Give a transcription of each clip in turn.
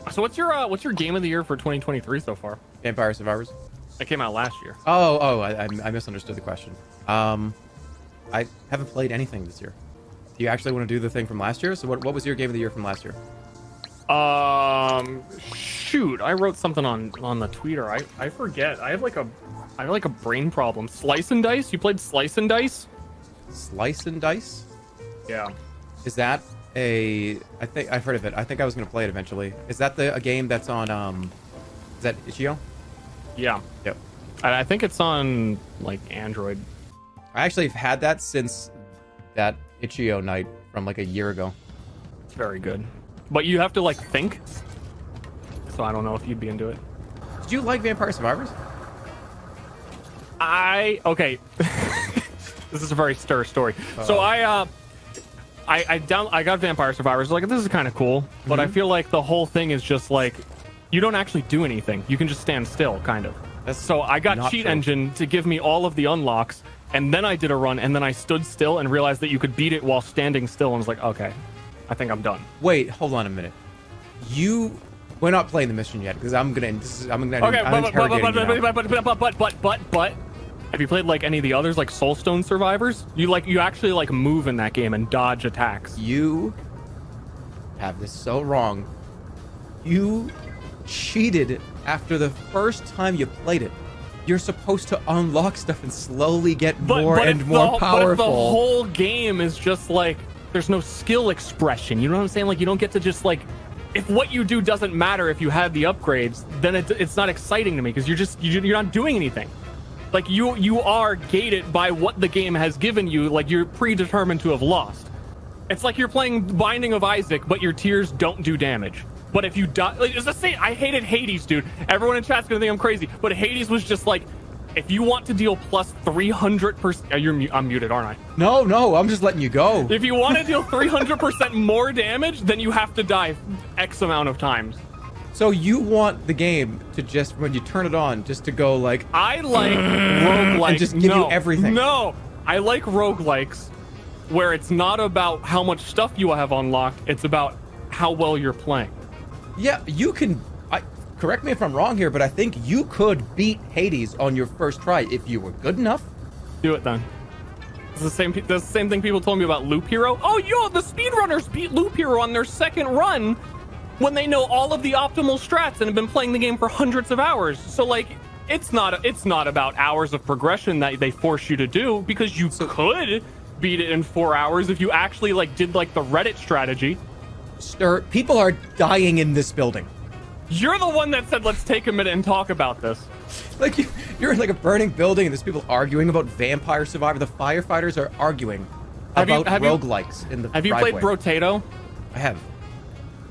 So what's your game of the year for 2023 so far? Vampire Survivors. That came out last year. I misunderstood the question. I haven't played anything this year. Do you actually want to do the thing from last year? So what was your game of the year from last year? Shoot, I wrote something on the tweeter. I forget. I have like a brain problem. Slice and Dice. You played Slice and Dice? Slice and Dice? Yeah. Is that I think I've heard of it. I think I was gonna play it eventually. Is that a game that's on is that itch.io? Yeah. Yep. I think it's on like Android. I actually have had that since that itch.io night from like a year ago. It's very good. But you have to like think. So I don't know if you'd be into it. Did you like Vampire Survivors? Okay. This is a very stir story. So I got Vampire Survivors. Like, this is kind of cool, but I feel like the whole thing is just like you don't actually do anything. You can just stand still, kind of. So I got Cheat Engine to give me all of the unlocks, and then I did a run, and then I stood still and realized that you could beat it while standing still, and was like, okay, I think I'm done. Wait, hold on a minute. We're not playing the mission yet because I'm gonna Okay, but have you played like any of the others, like Soulstone Survivors? You actually like move in that game and dodge attacks. You have this so wrong. You cheated after the first time you played it. You're supposed to unlock stuff and slowly get more and more powerful. But the whole game is just like there's no skill expression. You know what I'm saying? Like you don't get to just like if what you do doesn't matter if you have the upgrades, then it's not exciting to me because you're not doing anything. Like you are gated by what the game has given you. Like you're predetermined to have lost. It's like you're playing Binding of Isaac, but your tears don't do damage. But if you die, like, it's the same. I hated Hades, dude. Everyone in chat's gonna think I'm crazy, but Hades was just like, if you want to deal plus 300%, I'm muted, aren't I? No, I'm just letting you go. If you want to deal 300% more damage, then you have to die X amount of times. So you want the game to just, when you turn it on, just to go like... I like roguelikes. And just give you everything. No, I like roguelikes where it's not about how much stuff you have unlocked, it's about how well you're playing. Yeah, you can... correct me if I'm wrong here, but I think you could beat Hades on your first try if you were good enough. Do it then. It's the same thing people told me about Loop Hero. Oh, the speedrunners beat Loop Hero on their second run when they know all of the optimal strats and have been playing the game for hundreds of hours. So like, it's not about hours of progression that they force you to do, because you could beat it in 4 hours if you actually like did like the Reddit strategy. Ster, people are dying in this building. You're the one that said let's take a minute and talk about this. Like you're in like a burning building and there's people arguing about Vampire Survivor. The firefighters are arguing about roguelikes in the Have you played Brotato? I have.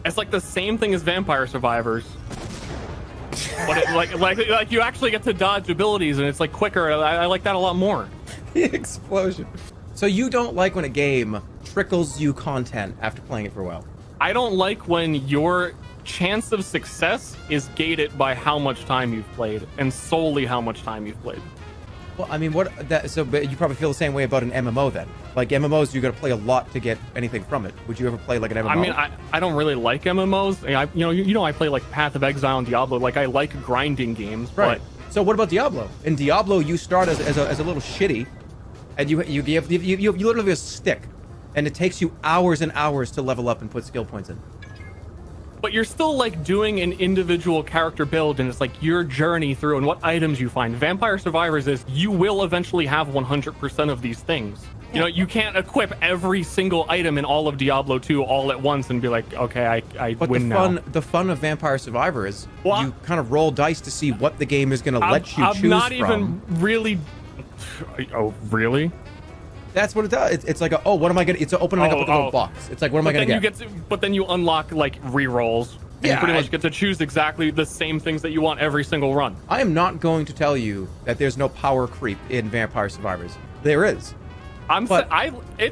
It's like the same thing as Vampire Survivors. But it, like you actually get to dodge abilities and it's like quicker. I like that a lot more. The explosion. So you don't like when a game trickles you content after playing it for a while? I don't like when your chance of success is gated by how much time you've played and solely how much time you've played. Well, I mean, but you probably feel the same way about an MMO then. Like MMOs, you got to play a lot to get anything from it. Would you ever play like an MMO? I mean, I don't really like MMOs. I play like Path of Exile and Diablo. Like I like grinding games, right? But... So what about Diablo? In Diablo, you start as a little shitty, and you literally have a stick, and it takes you hours and hours to level up and put skill points in. But you're still like doing an individual character build, and it's like your journey through and what items you find. Vampire Survivors is you will eventually have 100% of these things. Yeah. You know, you can't equip every single item in all of Diablo 2 all at once and be like, okay, I win now. But the fun of Vampire Survivor is you kind of roll dice to see what the game is going to let you choose from. I'm not even really... Oh, really? That's what it does. It's like, what am I gonna? It's opening up a little box. It's like, what am I gonna get? But then you unlock like rerolls. And you pretty much get to choose exactly the same things that you want every single run. I am not going to tell you that there's no power creep in Vampire Survivors. There is. It's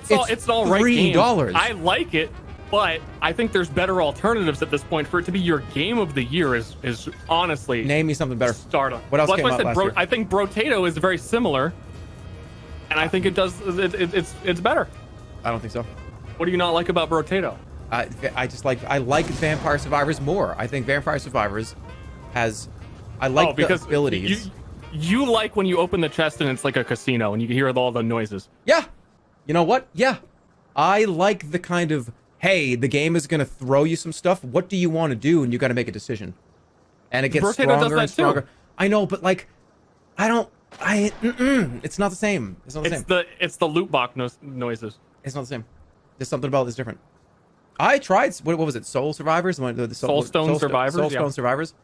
an all right game. $3. I like it, but I think there's better alternatives at this point. For it to be your game of the year is honestly. Name me something better. Stardom. What else came out last year? I think Brotato is very similar. And I think it's better. I don't think so. What do you not like about Brotato? I like Vampire Survivors more. I think Vampire Survivors has I like the abilities. You like when you open the chest and it's like a casino and you can hear all the noises. Yeah. You know what? Yeah. I like the kind of, hey, the game is going to throw you some stuff. What do you want to do? And you got to make a decision. And it gets stronger and stronger. Too. I know, but like, it's not the same. It's not the same. It's the loot box noises. It's not the same. There's something about this different. I tried, what was it? Soul Survivors? The Soulstone Survivors? Soulstone Survivors.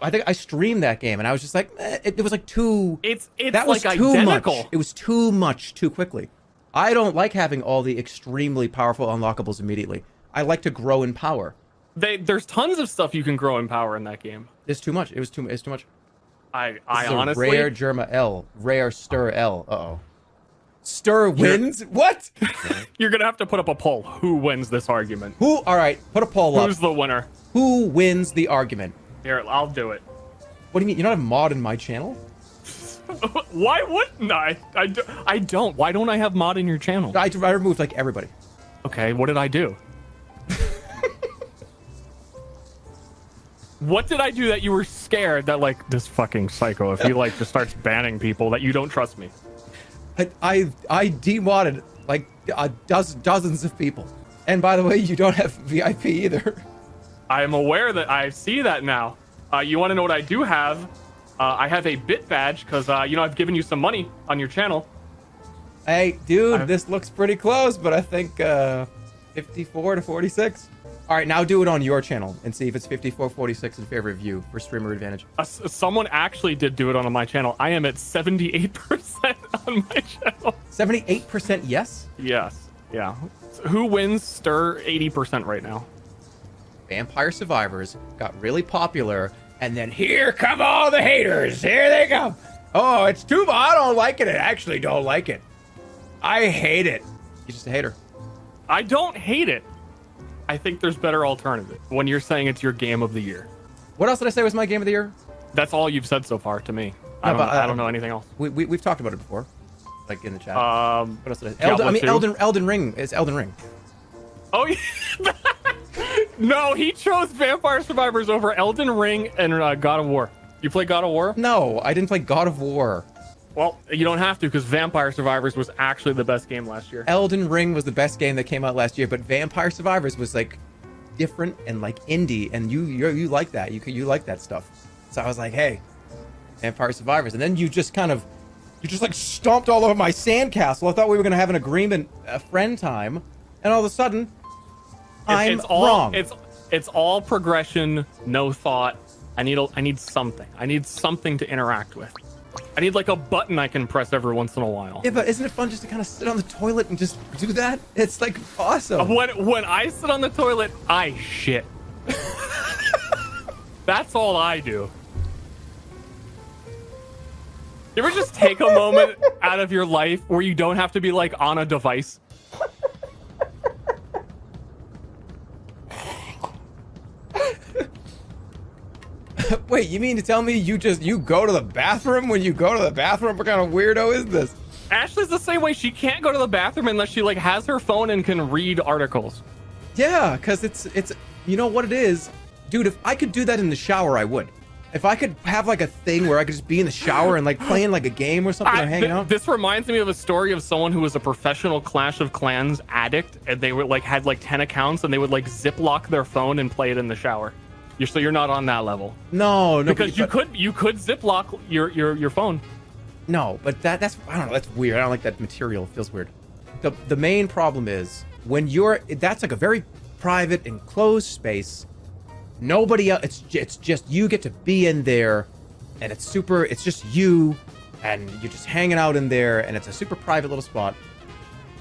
I think I streamed that game and I was just like, it was like too... It's that was like too identical. Much. It was too much too quickly. I don't like having all the extremely powerful unlockables immediately. I like to grow in power. There's tons of stuff you can grow in power in that game. It's too much. It's too much. I honestly... Rare jerma L. Rare ster L. Uh-oh. Ster wins? What? You're going to have to put up a poll. Who wins this argument? All right, put a poll up. Who's the winner? Who wins the argument? Here, I'll do it. What do you mean? You don't have mod in my channel? Why wouldn't I? I don't. Why don't I have mod in your channel? I removed like everybody. Okay, what did I do? What did I do that you were scared that like this fucking psycho, if he like just starts banning people, that you don't trust me? I demodded like dozens of people. And by the way, you don't have VIP either. I am aware that I see that now. You want to know what I do have? I have a bit badge because, I've given you some money on your channel. Hey, dude, this looks pretty close, but I think 54 to 46. All right, now do it on your channel and see if it's 54-46 in favor of you for streamer advantage. Someone actually did do it on my channel. I am at 78% on my channel. 78% yes? Yes. Yeah. Who wins Stir 80% right now? Vampire Survivors got really popular, and then here come all the haters. Here they come. Oh, it's too... I don't like it. I actually don't like it. I hate it. You're just a hater. I don't hate it. I think there's better alternatives when you're saying it's your game of the year. What else did I say was my game of the year? That's all you've said so far to me. I don't know anything else. We've talked about it before, like in the chat. What else did I say? Elden Ring. It's Elden Ring. Oh, yeah. No, he chose Vampire Survivors over Elden Ring and God of War. You play God of War? No, I didn't play God of War. Well, you don't have to because Vampire Survivors was actually the best game last year. Elden Ring was the best game that came out last year, but Vampire Survivors was like different and like indie, and you like that. You like that stuff. So I was like, hey, Vampire Survivors, and then you just like stomped all over my sandcastle. I thought we were gonna have an agreement, a friend time, and all of a sudden, I'm wrong. It's all progression, no thought. I need something. I need something to interact with. I need like a button I can press every once in a while. Yeah, but isn't it fun just to kind of sit on the toilet and just do that? It's like awesome. When I sit on the toilet, I shit. That's all I do. You ever just take a moment out of your life where you don't have to be like on a device? Wait, you mean to tell me you go to the bathroom when you go to the bathroom? What kind of weirdo is this? Ashley's the same way. She can't go to the bathroom unless she like has her phone and can read articles. Yeah, because it's you know what it is? Dude, if I could do that in the shower, I would. If I could have like a thing where I could just be in the shower and like playing like a game or something or hanging out. This reminds me of a story of someone who was a professional Clash of Clans addict, and they were like had like 10 accounts, and they would like ziplock their phone and play it in the shower. So you're not on that level. No, because you could ziplock your phone. No, but that's I don't know. That's weird. I don't like that material. It feels weird. The main problem is when that's like a very private enclosed space. Nobody else. It's just you get to be in there, and it's just you, and you're just hanging out in there, and it's a super private little spot.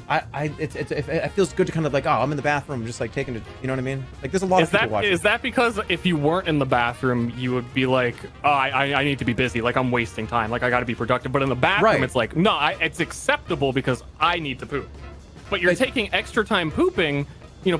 It feels good to kind of like, oh, I'm in the bathroom, just like taking it, you know what I mean? Like there's a lot of people watching. Is that because if you weren't in the bathroom, you would be like, oh, I need to be busy, like I'm wasting time, like I got to be productive. But in the bathroom, right. It's like, no, it's acceptable because I need to poop. But you're taking extra time pooping,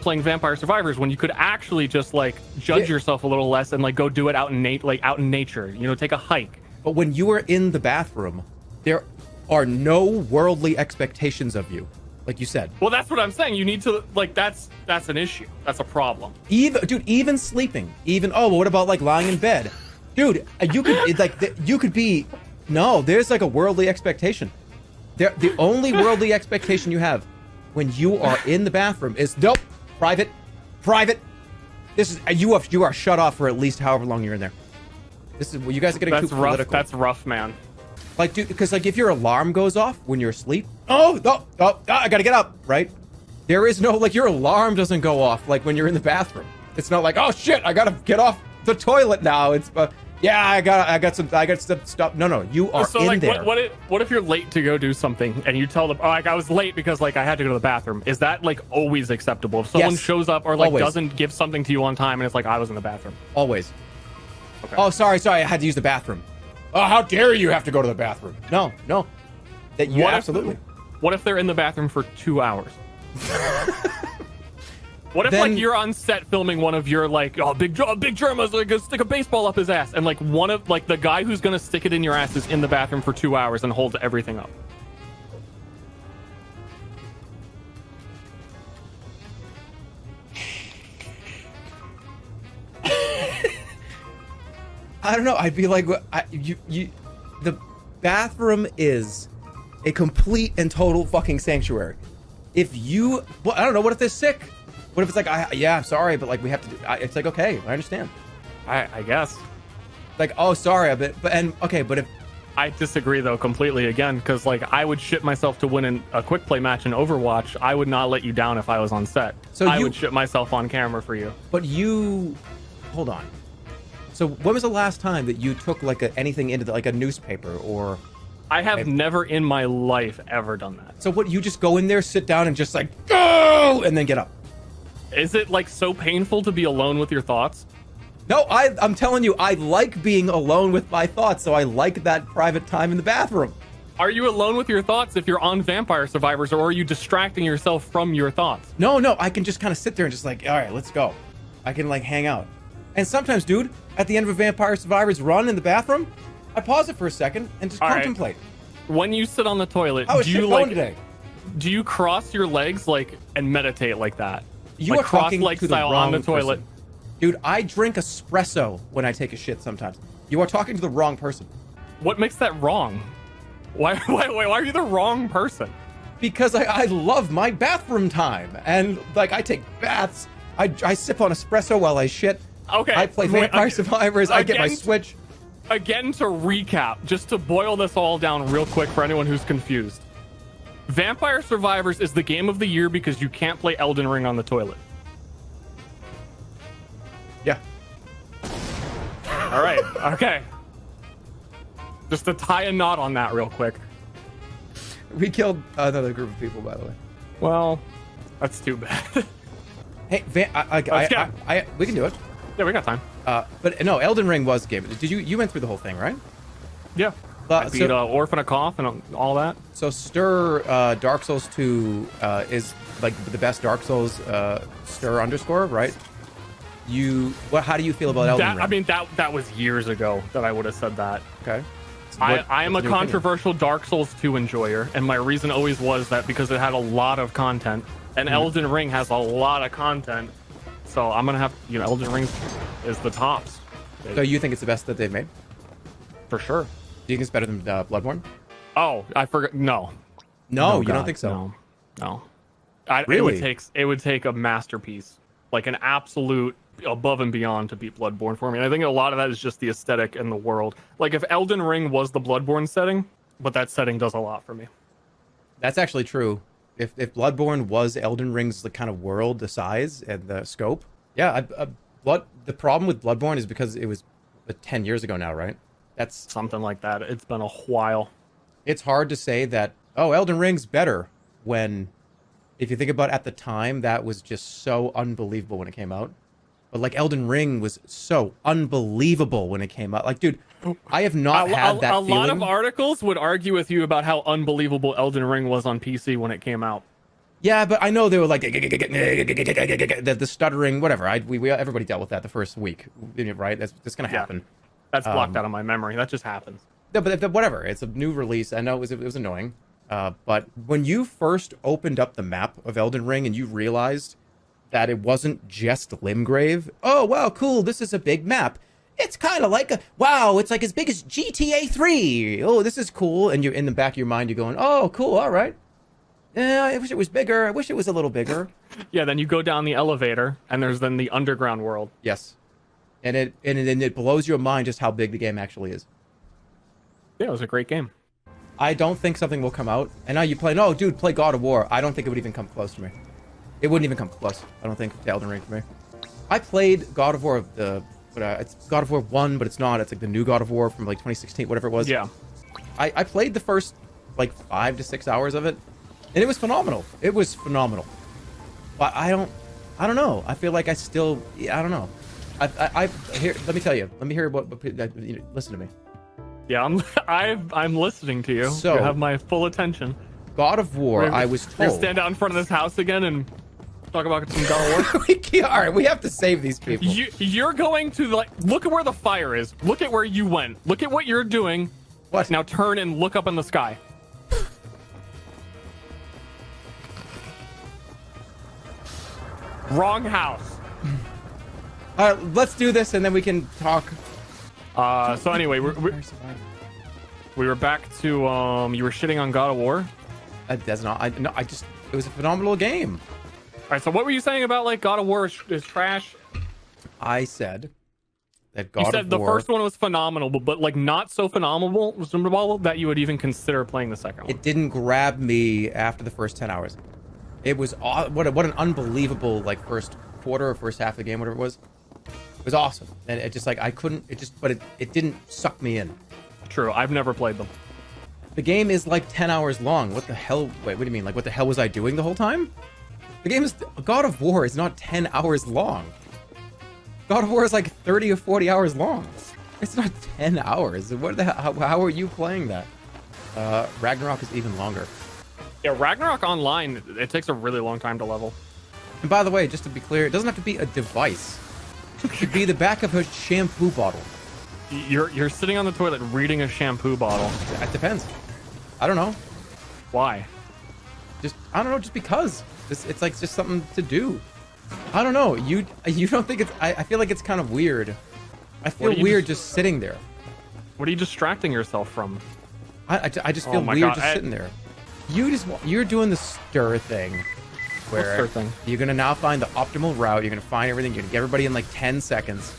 playing Vampire Survivors when you could actually just like judge yourself a little less and like go do it out in nature, take a hike. But when you are in the bathroom, there are no worldly expectations of you. like you said. Well, that's what I'm saying. You need to like that's an issue. That's a problem. Even sleeping, well, what about like lying in bed, dude? You could you could be no. There's like a worldly expectation. The only worldly expectation you have when you are in the bathroom is nope, private. This is you are shut off for at least however long you're in there. This is you guys are getting too political. That's rough, man. Like, dude, because like if your alarm goes off when you're asleep, I gotta get up, right? There is no like your alarm doesn't go off like when you're in the bathroom. It's not like, oh shit, I gotta get off the toilet now. It's I got some stuff. No, you are so, in like, there. What if you're late to go do something and you tell them, oh, like I was late because like I had to go to the bathroom? Is that like always acceptable? If someone shows up or like doesn't give something to you on time and it's like I was in the bathroom? Always. Okay. Oh, sorry, I had to use the bathroom. Oh, how dare you have to go to the bathroom? No. That you absolutely. What if they're in the bathroom for 2 hours? What if like you're on set filming one of your like big jerma's like gonna stick a baseball up his ass and like one of like the guy who's gonna stick it in your ass is in the bathroom for 2 hours and holds everything up? I don't know. I'd be like, the bathroom is a complete and total fucking sanctuary. If you, I don't know. What if they're sick? What if it's like, I'm sorry, but like we have to do. It's like, okay, I understand. I guess. Like, oh, sorry, but if I disagree though completely again because like I would shit myself to win a quick play match in Overwatch. I would not let you down if I was on set. So I would shit myself on camera for you. But hold on. So when was the last time that you took like anything into like a newspaper or? I have never in my life ever done that. So what? You just go in there, sit down, and just like go, and then get up. Is it like so painful to be alone with your thoughts? No, I'm telling you, I like being alone with my thoughts, so I like that private time in the bathroom. Are you alone with your thoughts if you're on Vampire Survivors, or are you distracting yourself from your thoughts? No, I can just kind of sit there and just like, all right, let's go. I can like hang out. And sometimes, dude, at the end of a Vampire Survivors run in the bathroom, I pause it for a second and just contemplate. When you sit on the toilet, do you cross your legs like and meditate like that? You like are talking cross-leg to the style wrong on the toilet. person. Dude, I drink espresso when I take a shit sometimes. You are talking to the wrong person. What makes that wrong? Why are you the wrong person? Because I love my bathroom time. And like I take baths. I sip on espresso while I shit. Okay. I play Vampire Survivors. I get my Switch. Again, to recap, just to boil this all down real quick for anyone who's confused. Vampire Survivors is the game of the year because you can't play Elden Ring on the toilet. Yeah. All right. Okay. Just to tie a knot on that real quick. We killed another group of people, by the way. Well, that's too bad. Hey, we can do it. Yeah, we got time. But no, Elden Ring was a game. Did you went through the whole thing, right? Yeah. I beat Orphan of Koth and all that. So Ster Dark Souls 2 is like the best Dark Souls Ster underscore, right? How do you feel about Elden Ring? I mean, that was years ago that I would have said that. Okay. So I am a controversial Dark Souls 2 enjoyer, and my reason always was that because it had a lot of content, and Elden Ring has a lot of content, so I'm gonna have Elden Ring is the tops. So you think it's the best that they've made? For sure. Do you think it's better than Bloodborne? Oh, I forgot. No, you don't think so? No. Really? It would take a masterpiece, like an absolute above and beyond, to beat Bloodborne for me. And I think a lot of that is just the aesthetic and the world. Like if Elden Ring was the Bloodborne setting, but that setting does a lot for me. That's actually true. If Bloodborne was Elden Ring's the kind of world, the size and the scope, yeah. The problem with Bloodborne is because it was 10 years ago now, right? That's something like that. It's been a while. It's hard to say that, Elden Ring's better when, if you think about at the time, that was just so unbelievable when it came out. But like Elden Ring was so unbelievable when it came out. Like, dude, I have not had that feeling. A lot of articles would argue with you about how unbelievable Elden Ring was on PC when it came out. Yeah, but I know they were like the stuttering, whatever. Everybody dealt with that the first week, right? That's gonna happen. That's blocked out of my memory. That just happens. No, but whatever. It's a new release. I know it was annoying. But when you first opened up the map of Elden Ring and you realized that it wasn't just Limgrave, oh, wow, cool, this is a big map. It's kind of like wow, it's like as big as GTA 3. Oh, this is cool. And you're in the back of your mind, you're going, oh, cool, all right. Yeah, I wish it was bigger. I wish it was a little bigger. Yeah, then you go down the elevator, and there's then the underground world. Yes. And it blows your mind just how big the game actually is. Yeah, it was a great game. I don't think something will come out. And now you play, no, dude, play God of War. I don't think it would even come close to me. It wouldn't even come close, I don't think, to Elden Ring for me. I played God of War, it's God of War 1, but it's not. It's like the new God of War from like 2016, whatever it was. Yeah. I played the first like 5 to 6 hours of it, and it was phenomenal. It was phenomenal. But I don't know. I feel like I don't know. Here, let me tell you. Let me hear listen to me. Yeah, I'm listening to you. So, you have my full attention. God of War, I was told. We're gonna stand out in front of this house again and talk about some God of War. All right, we have to save these people. You're going to look at where the fire is. Look at where you went. Look at what you're doing. What? Now turn and look up in the sky. Wrong house. All right, let's do this and then we can talk. So anyway, we were back to you were shitting on God of War. That's not. It was a phenomenal game. All right, so what were you saying about like God of War is trash? I said that God of War. You said the first one was phenomenal, but like not so phenomenal that you would even consider playing the second one. It didn't grab me after the first 10 hours. It was what an unbelievable like first quarter or first half of the game, whatever it was. It was awesome, and it just like it didn't suck me in. True, I've never played them. The game is like 10 hours long. What the hell? Wait, what do you mean? Like what the hell was I doing the whole time? The game is God of War is not 10 hours long. God of War is like 30 or 40 hours long. It's not 10 hours. What the hell? How are you playing that? Ragnarok is even longer. Yeah, Ragnarok Online, it takes a really long time to level. And by the way, just to be clear, it doesn't have to be a device. It could be the back of a shampoo bottle. You're sitting on the toilet reading a shampoo bottle. It depends. I don't know. Why? I don't know. Just because. It's like just something to do. I don't know. You don't think it's? I feel like it's kind of weird. I feel weird just sitting there. What are you distracting yourself from? I just feel weird just sitting there. You're doing the stir thing. Where you're gonna now find the optimal route. You're gonna find everything. You're gonna get everybody in like 10 seconds.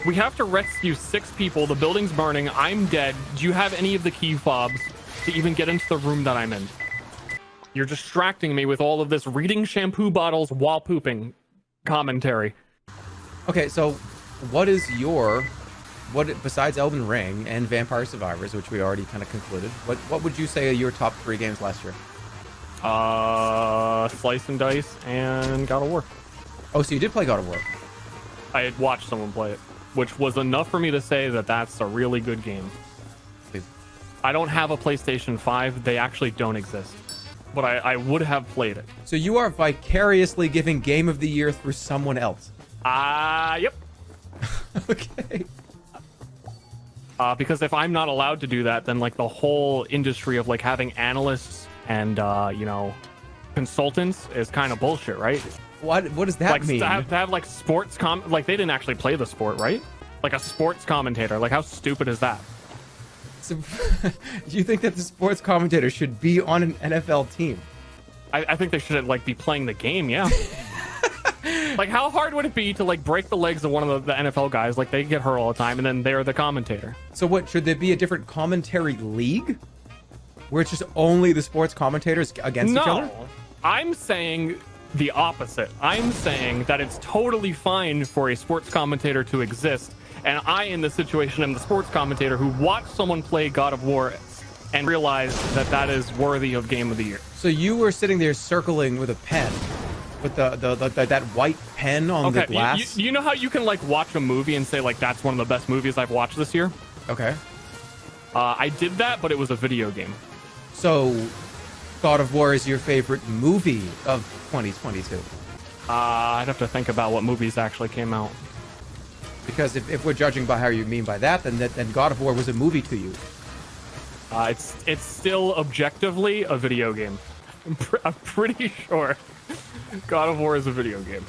We have to rescue 6 people. The building's burning. I'm dead. Do you have any of the key fobs to even get into the room that I'm in? You're distracting me with all of this reading shampoo bottles while pooping commentary. Okay, so what besides Elden Ring and Vampire Survivors, which we already kind of concluded, what would you say are your top 3 games last year? Slice and Dice and God of War. Oh, so you did play God of War? I had watched someone play it, which was enough for me to say that that's a really good game. I don't have a PlayStation 5. They actually don't exist. But I would have played it. So you are vicariously giving Game of the Year through someone else? Yep. Okay. Because if I'm not allowed to do that, then like the whole industry of like having analysts and consultants is kind of bullshit, right? What does that mean? To have like sports like they didn't actually play the sport, right? Like a sports commentator. Like how stupid is that? So, do you think that the sports commentator should be on an NFL team? I think they should like be playing the game, yeah. Like how hard would it be to like break the legs of one of the NFL guys? Like they get hurt all the time and then they're the commentator. So what, should there be a different commentary league? Where it's just only the sports commentators against each other? No, I'm saying the opposite. I'm saying that it's totally fine for a sports commentator to exist. And I, in this situation, am the sports commentator who watched someone play God of War and realized that that is worthy of Game of the Year. So you were sitting there circling with a pen, with that white pen on the glass? You know how you can like watch a movie and say like, that's one of the best movies I've watched this year? Okay. I did that, but it was a video game. So God of War is your favorite movie of 2022? I'd have to think about what movies actually came out. Because if we're judging by how you mean by that, then God of War was a movie to you. It's still objectively a video game. I'm pretty sure God of War is a video game.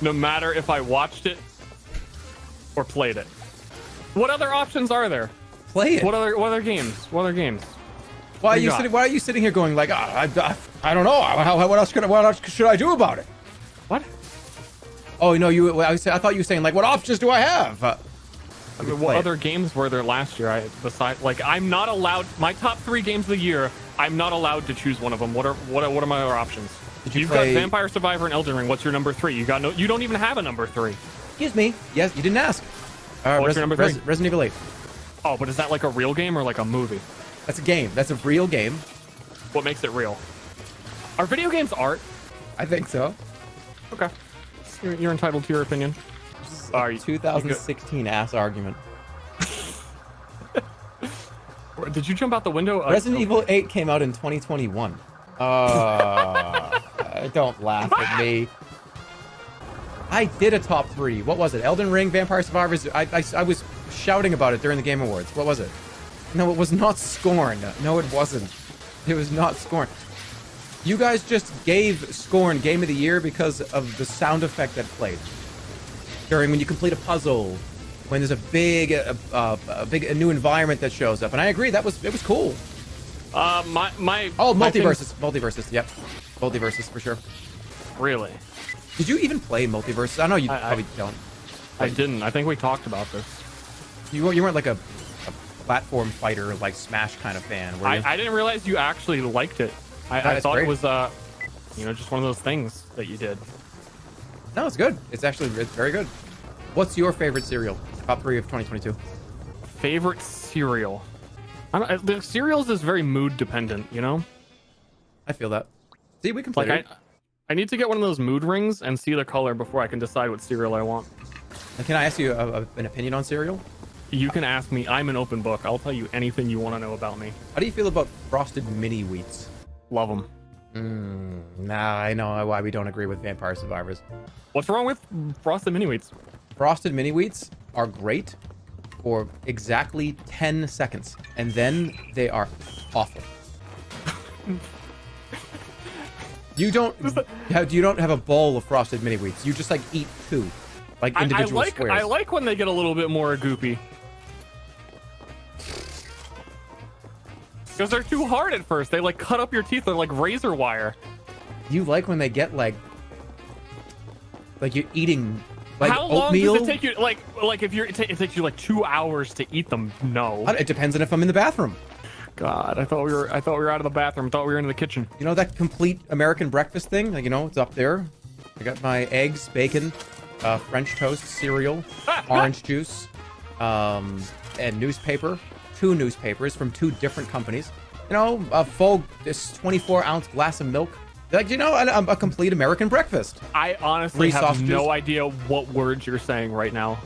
No matter if I watched it or played it. What other options are there? Play it. What other games? What other games? Why are you sitting here going like, I don't know. What else should I do about it? What? Oh no, I thought you were saying like, what options do I have? I mean, what other games were there last year? Besides, like, I'm not allowed. My top 3 games of the year, I'm not allowed to choose one of them. What are my other options? You've got Vampire Survivor and Elden Ring. What's your number 3? You don't even have a number 3. Excuse me. Yes, you didn't ask. What's your number 3? Resident Evil 8. Oh, but is that like a real game or like a movie? That's a game. That's a real game. What makes it real? Are video games art? I think so. Okay. You're entitled to your opinion. Sorry, 2016 ass argument. Did you jump out the window? Resident Evil 8 came out in 2021. Don't laugh at me. I did a top 3. What was it? Elden Ring, Vampire Survivors. I was shouting about it during the Game Awards. What was it? No, it was not Scorn. No, it wasn't. It was not Scorn. You guys just gave Scorn Game of the Year because of the sound effect that played during when you complete a puzzle, when there's a big new environment that shows up. And I agree, it was cool. Multiverses. Yep, Multiverses for sure. Really? Did you even play Multiverses? I know you probably don't. I didn't. I think we talked about this. You weren't like a platform fighter like Smash kind of fan, were you? I didn't realize you actually liked it. I thought it was just one of those things that you did. No, it's good. It's very good. What's your favorite cereal? Top 3 of 2022. Favorite cereal? The cereals is very mood dependent, you know? I feel that. See, we can play it. I need to get one of those mood rings and see the color before I can decide what cereal I want. And can I ask you an opinion on cereal? You can ask me. I'm an open book. I'll tell you anything you want to know about me. How do you feel about Frosted Mini Wheats? Love them. Nah, I know why we don't agree with Vampire Survivors. What's wrong with Frosted Mini Wheats? Frosted Mini Wheats are great for exactly 10 seconds, and then they are awful. You don't have a bowl of Frosted Mini Wheats. You just like eat 2, like individual squares. I like when they get a little bit more goopy. Because they're too hard at first. They like cut up your teeth. They're like razor wire. You like when they get like you're eating like how long oatmeal? Does it take you? Like if you're, it takes you like 2 hours to eat them. No. It depends on if I'm in the bathroom. God, I thought we were out of the bathroom. I thought we were in the kitchen. You know that complete American breakfast thing? Like, it's up there. I got my eggs, bacon, French toast, cereal, orange juice, and newspaper. 2 newspapers from 2 different companies. A full 24-ounce glass of milk. Like, a complete American breakfast. I honestly have no idea what words you're saying right now.